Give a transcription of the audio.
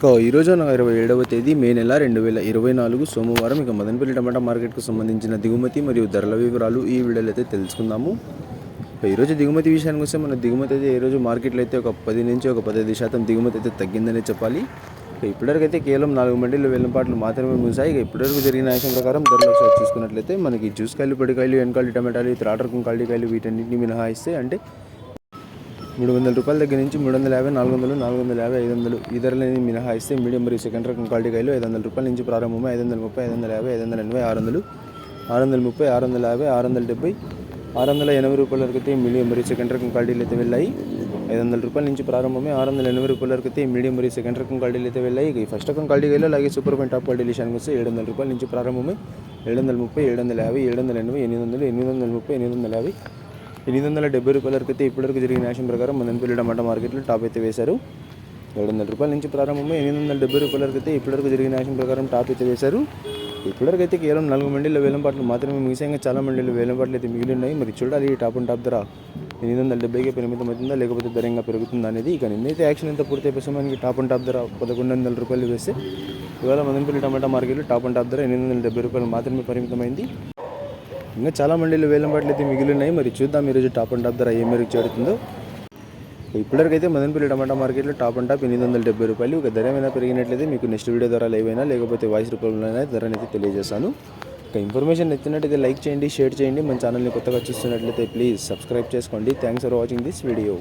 ఈరోజు 27వ తేదీ మే నెల 2024 సోమవారం. మదనపల్లి టమాటా మార్కెట్కు సంబంధించిన దిగుమతి మరియు ధరల వివరాలు ఈ వీడియోలో అయితే తెలుసుకుందాము. ఈరోజు దిగుమతి విషయానికి వస్తే మన దిగుమతి అయితే ఈరోజు మార్కెట్లో అయితే ఒక 10 నుంచి 15% దిగుమతి అయితే తగ్గిందనే చెప్పాలి. ఇప్పటివరకు అయితే కేవలం 4 మండీలు వేలంపాట్లు మాత్రమే ముగిశాయి. ఇప్పటివరకు జరిగిన యాక్షన్ ప్రకారం ధరలు ఒకసారి చూసుకున్నట్లయితే మనకి జ్యూస్ కాయలు, పొడికాయలు, ఎన్కాలి టమాటాలు, త్రాటరకం కాయలు వీటన్నింటినీ మినహాయిస్తే అంటే 300 రూపాయల దగ్గర నుంచి 350, 400, 450, 500 ఈ ధరలని మినహాయిస్తే మీడియం మరియు సెకండ్ రకం క్వాలిటీ కాయలు 500 రూపాయల నుంచి ప్రారంభమై 530, 550, 580, 600, 630, 650, 670, 680 రూపాయల వరకు అయితే మీడియం మరియు సెకండ్ రకం క్వాలిటీలు అయితే వెళ్ళాయి. 500 రూపాయల నుంచి ప్రారంభమై 680 రూపాయల వరకు అయితే మీడియం మరియు సెకండ్ రకం క్వాలిటీలు అయితే వెళ్ళాయి. ఫస్ట్ రకం క్వాలిటీ కాయలు అలాగే సూపర్ ఫైన్ టాప్ క్వాలిటీ విషయానికి వస్తే 700 రూపాయల నుంచి ప్రారంభమై 730, 750, 780, 800, 830, 850, 870 రూపాయల వరకు అయితే ఇప్పటివరకు జరిగిన యాక్షన్ ప్రకారం మదనపల్లి టమాటా మార్కెట్లో టాప్ అయితే వేశారు. 700 రూపాయల నుంచి ప్రారంభమై 870 రూపాయల వరకు అయితే ఇప్పటివరకు జరిగిన యాక్షన్ ప్రకారం టాప్ అయితే వేశారు. ఇప్పటివరకు అయితే కేవలం 4 మండీల వేలంపాట్లు మాత్రమే ముగిసాయి. చాలా మండీలు వేలంపాట్లు అయితే మిగిలి ఉన్నాయి. మరి చూడాలి ఈ టాప్ ధర 870కి పరిమితం అవుతుందా లేకపోతే ధర ఇంకా పెరుగుతుందా అనేది. ఇక నిన్నైతే యాక్షన్ ఎంత పూర్తి అయిపోయి మనకి టాప్ ధర 1100 రూపాయలు వేస్తే ఇవాళ మదనపల్లి టమాటా మార్కెట్లో టాప్ ధర 870 రూపాయలు మాత్రమే పరిమితమైంది. ఇంకా చాలా మండీలు వేలంపాట్లు అయితే మిగిలి ఉన్నాయి. మరి చూద్దాం ఈరోజు టాప్ ధర ఏ మేరకు చేరుతుందో. ఇప్పటివరకు అయితే మదనపల్లి టమాటా మార్కెట్లో టాప్ 870 రూపాయలు. ఇక ధర ఏమైనా పెరిగినట్లయితే మీకు నెక్స్ట్ వీడియో ద్వారా లైవ్ అయినా లేకపోతే వాయిస్ రూపంలోనైనా ధరని అయితే తెలియజేస్తాను. ఇక ఇన్ఫర్మేషన్ నచ్చినట్టయితే లైక్ చేయండి, షేర్ చేయండి. మన ఛానల్ని కొత్తగా చూస్తున్నట్లయితే ప్లీజ్ సబ్స్క్రైబ్ చేసుకోండి. Thanks for watching this video.